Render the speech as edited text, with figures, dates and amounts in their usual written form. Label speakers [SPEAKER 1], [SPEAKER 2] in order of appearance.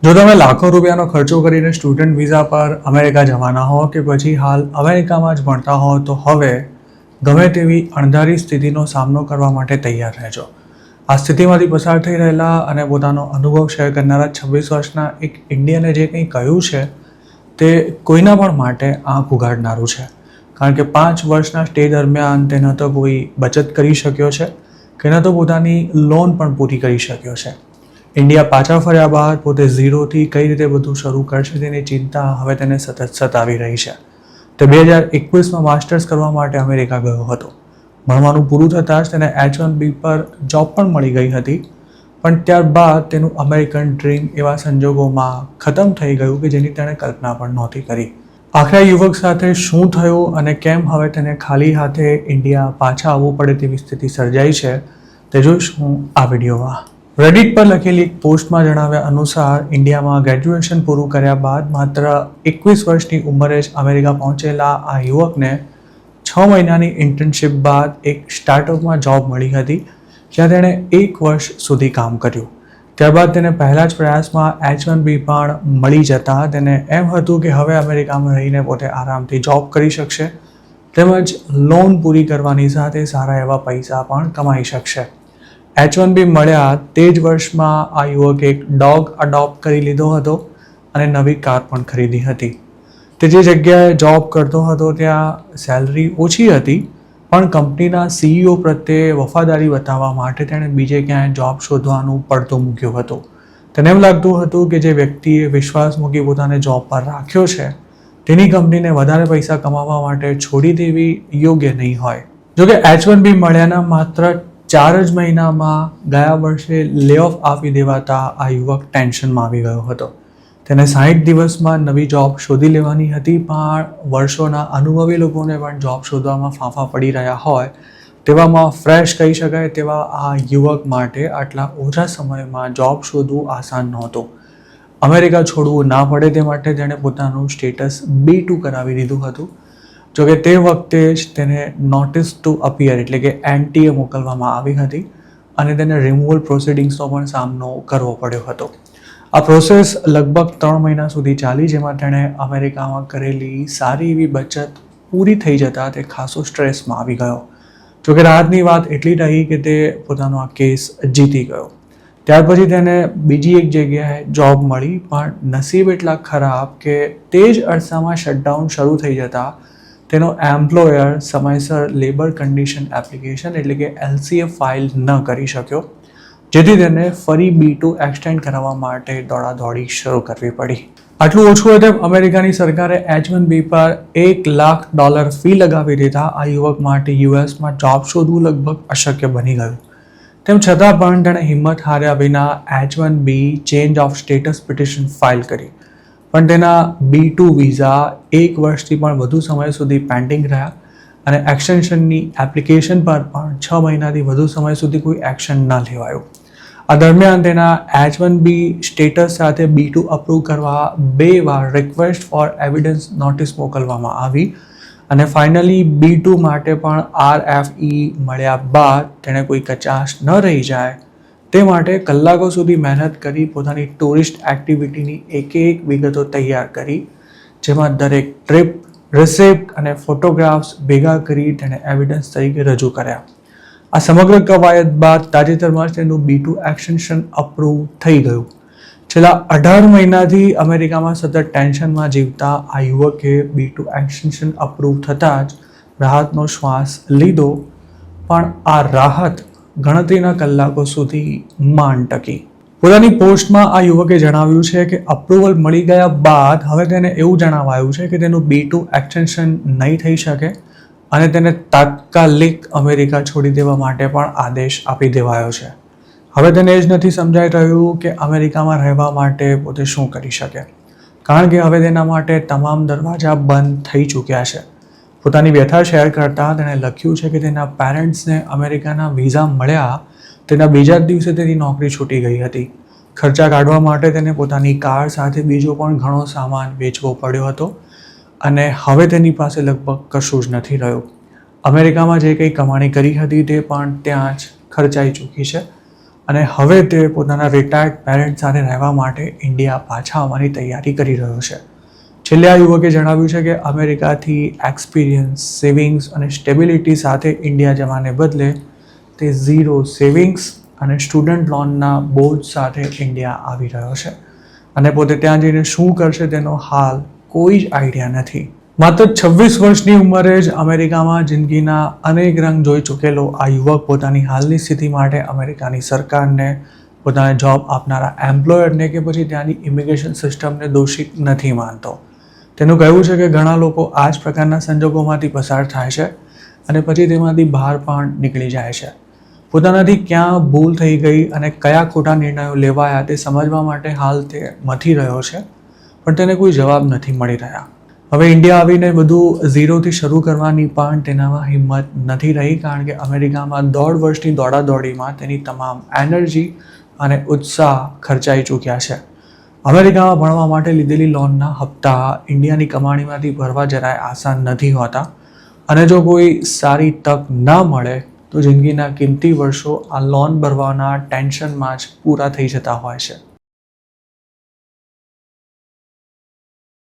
[SPEAKER 1] જો તમે લાખો રૂપિયાનો ખર્ચો કરીને સ્ટુડન્ટ વિઝા પર અમેરિકા જવાના હો કે પછી હાલ અમેરિકામાં જ ભણતા હો તો હવે ગમે તેવી અણધારી સ્થિતિનો સામનો કરવા માટે તૈયાર રહેજો. આ સ્થિતિમાંથી પસાર થઈ રહેલા અને પોતાનો અનુભવ શેર કરનારા 26 વર્ષના એક ઇન્ડિયને જે કંઈ કહ્યું છે તે કોઈના પણ માટે આંખ ઉઘાડનારું છે. કારણ કે 5 વર્ષના સ્ટે દરમિયાન તે ન તો કોઈ બચત કરી શક્યો છે કે ન તો પોતાની લોન પણ પૂરી કરી શક્યો છે. ઇન્ડિયા પાછા ફર્યા બાદ પોતે ઝીરોથી કઈ રીતે બધું શરૂ કરશે તેની ચિંતા હવે તેને સતત સતાવી રહી છે. તે 2021માં માસ્ટર્સ કરવા માટે અમેરિકા ગયો હતો. ભણવાનું પૂરું થતાં જ તેને H1B પર જોબ પણ મળી ગઈ હતી, પણ ત્યારબાદ તેનું અમેરિકન ડ્રીમ એવા સંજોગોમાં ખતમ થઈ ગયું કે જેની તેણે કલ્પના પણ નહોતી કરી. આખરે યુવક સાથે શું થયું અને કેમ હવે તેને ખાલી હાથે ઇન્ડિયા પાછા આવવું પડે તેવી સ્થિતિ સર્જાઈ છે તે જોઈશું આ વિડીયોમાં. રેડિટ પર લખેલી એક પોસ્ટમાં જણાવ્યા અનુસાર ઇન્ડિયામાં ગ્રેજ્યુએશન પૂરું કર્યા બાદ માત્ર 21 વર્ષની ઉંમરે જ અમેરિકા પહોંચેલા આ યુવકને 6 મહિનાની ઇન્ટર્નશિપ બાદ એક સ્ટાર્ટઅપમાં જોબ મળી હતી, જ્યાં તેણે 1 વર્ષ સુધી કામ કર્યું. ત્યારબાદ તેને પહેલા જ પ્રયાસમાં H1B પણ મળી જતા તેને એમ હતું કે હવે અમેરિકામાં રહીને પોતે આરામથી જોબ કરી શકશે તેમજ લોન પૂરી કરવાની સાથે સારા એવા પૈસા પણ કમાઈ શકશે. H1B મળ્યા તે જ વર્ષમાં આ યુવકે એક ડોગ અડોપ્ટ કરી લીધો હતો અને નવી કાર પણ ખરીદી હતી. તે જે જગ્યાએ જોબ કરતો હતો ત્યાં સેલરી ઓછી હતી, પણ કંપનીના CEO પ્રત્યે વફાદારી બતાવવા માટે તેણે બીજે ક્યાંય જોબ શોધવાનું પડતું મૂક્યું હતું. તેને એમ લાગતું હતું કે જે વ્યક્તિએ વિશ્વાસ મૂકી પોતાને જોબ પર રાખ્યો છે તેની કંપનીને વધારે પૈસા કમાવા માટે છોડી દેવી યોગ્ય નહીં હોય. જોકે H1B મળ્યાના માત્ર 4 જ મહિનામાં ગયા વર્ષે લે ઓફ આપી દેવાતા આ યુવક ટેન્શનમાં આવી ગયો હતો. તેને 60 દિવસમાં નવી જોબ શોધી લેવાની હતી, પણ વર્ષોના અનુભવી લોકોને પણ જોબ શોધવામાં ફાંફા પડી રહ્યા હોય તેવામાં ફ્રેશ કહી શકાય તેવા આ યુવક માટે આટલા ઓછા સમયમાં જોબ શોધવું આસાન નહોતું. અમેરિકા છોડવું ના પડે તે માટે તેણે પોતાનું સ્ટેટસ B2 કરાવી દીધું હતું. જોકે તે વખતે જ તેને નોટિસ ટુ અપિયર એટલે કે NTA મોકલવામાં આવી હતી અને તેને રિમૂવલ પ્રોસિડિંગ્સનો પણ સામનો કરવો પડ્યો હતો. આ પ્રોસેસ લગભગ 3 મહિના સુધી ચાલી, જેમાં તેણે અમેરિકામાં કરેલી સારી એવી બચત પૂરી થઈ જતાં તે ખાસો સ્ટ્રેસમાં આવી ગયો. જોકે રાહતની વાત એટલી રહી કે તે પોતાનો આ કેસ જીતી ગયો. ત્યાર પછી તેને બીજી એક જગ્યાએ જોબ મળી, પણ નસીબ એટલા ખરાબ કે તે જ અરસામાં શટડાઉન શરૂ થઈ જતાં તેનો એમ્પ્લોયર સમયસર લેબર કન્ડિશન એપ્લિકેશન એટલે કે LCA ફાઇલ ન કરી શક્યો, જેથી તેને ફરી B2 એક્સટેન્ડ કરાવવા માટે દોડાદોડી શરૂ કરવી પડી. આટલું ઓછું હોય તેમ અમેરિકાની સરકારે H1B પર $1 લાખ ફી લગાવી દેતા આ યુવક માટે યુએસમાં જોબ શોધવું લગભગ અશક્ય બની ગયું. તેમ છતાં પણ તેણે હિંમત હાર્યા વિના H1B change of status petition file કરી, પણ તેના B2 વિઝા 1 વર્ષથી પણ વધુ સમય સુધી પેન્ડિંગ રહ્યા અને એક્સટેન્શનની એપ્લિકેશન પર પણ 6 મહિનાથી વધુ સમય સુધી કોઈ એક્શન ન લેવાયું. આ દરમિયાન તેના H1B સ્ટેટસ સાથે B2 અપ્રૂવ કરવા 2 વાર રિક્વેસ્ટ ફોર એવિડન્સ નોટિસ મોકલવામાં આવી અને ફાઇનલી B2 માટે પણ RFE મળ્યા બાદ તેણે કોઈ કચાશ ન રહી જાય તે માટે કલાકો સુધી મહેનત કરી પોતાની ટુરિસ્ટ એક્ટિવિટીની એક વિગતો તૈયાર કરી, જેમાં દરેક ટ્રીપ, રિસિપ્ટ અને ફોટોગ્રાફ્સ ભેગા કરી તેણે એવિડન્સ તરીકે રજૂ કર્યા. આ સમગ્ર કવાયત બાદ તાજેતરમાં જ તેનું B2 એક્સટેન્શન અપ્રૂવ થઈ ગયું. છેલ્લા 18 મહિનાથી અમેરિકામાં સતત ટેન્શનમાં જીવતા આ યુવકે B2 એક્સટેન્શન અપ્રૂવ થતાં જ રાહતનો શ્વાસ લીધો, પણ આ રાહત ગણતરીના કલાકો સુધી માંડ ટકી. પોતાની પોસ્ટમાં આ યુવકે જણાવ્યું છે કે અપ્રુવલ મળી ગયા બાદ હવે તેને એવું જણાવાયું છે કે તેનું B2 એક્સટેન્શન નહીં થઈ શકે અને તેને તાત્કાલિક અમેરિકા છોડી દેવા માટે પણ આદેશ આપી દેવાયો છે. હવે તેને એ જ નથી સમજાઈ રહ્યું કે અમેરિકામાં રહેવા માટે પોતે શું કરી શકે, કારણ કે હવે તેના માટે તમામ દરવાજા બંધ થઈ ચૂક્યા છે. પોતાની વ્યથા શેર કરતાં તેણે લખ્યું છે કે તેના પેરેન્ટ્સને અમેરિકાના વિઝા મળ્યા તેના બીજા જ દિવસે તેની નોકરી છૂટી ગઈ હતી. ખર્ચા કાઢવા માટે તેને પોતાની કાર સાથે બીજો પણ ઘણો સામાન વેચવો પડ્યો હતો અને હવે તેની પાસે લગભગ કશું જ નથી રહ્યું. અમેરિકામાં જે કંઈ કમાણી કરી હતી તે પણ ત્યાં જ ખર્ચાઈ ચૂકી છે અને હવે તે પોતાના રિટાયર્ડ પેરેન્ટ સાથે રહેવા માટે ઇન્ડિયા પાછા આવવાની તૈયારી કરી રહ્યો છે. છેલ્લે આ યુવકે જણાવ્યું છે કે અમેરિકાથી એક્સપિરિયન્સ, સેવિંગ્સ અને સ્ટેબિલિટી સાથે ઇન્ડિયા જવાને બદલે તે ઝીરો સેવિંગ્સ અને સ્ટુડન્ટ લોનના બોજ સાથે ઇન્ડિયા આવી રહ્યો છે અને પોતે ત્યાં જઈને શું કરશે તેનો હાલ કોઈ જ આઈડિયા નથી. માત્ર 26 વર્ષની ઉંમરે જ અમેરિકામાં જિંદગીના અનેક રંગ જોઈ ચૂકેલો આ યુવક પોતાની હાલની સ્થિતિ માટે અમેરિકાની સરકારને, પોતાને જોબ આપનારા એમ્પ્લોયરને કે પછી ત્યાંની ઇમિગ્રેશન સિસ્ટમને દોષિત નથી માનતો. તેનું કહેવું છે કે ઘણા લોકો આ જ પ્રકારના સંજોગોમાંથી પસાર થાય છે અને પછી તેમાંથી બહાર પણ નીકળી જાય છે. પોતાનાથી ક્યાં ભૂલ થઈ ગઈ અને કયા ખોટા નિર્ણયો લેવાયા તે સમજવા માટે હાલ તે મથી રહ્યો છે, પણ તેને કોઈ જવાબ નથી મળી રહ્યા. હવે ઇન્ડિયા આવીને બધું ઝીરોથી શરૂ કરવાની પણ તેનામાં હિંમત નથી રહી, કારણ કે અમેરિકામાં 1.5 વર્ષની દોડાદોડીમાં તેની તમામ એનર્જી અને ઉત્સાહ ખર્ચાઈ ચૂક્યા છે. અમેરિકામાં ભણવા માટે લીધેલી લોનના હપ્તા ઇન્ડિયાની કમાણીમાંથી ભરવા જરાય આસાન નથી હોતા અને જો કોઈ સારી તક ના મળે તો જિંદગીના કિંમતી વર્ષો આ લોન ભરવાના ટેન્શનમાં જ પૂરા થઈ જતા હોય છે.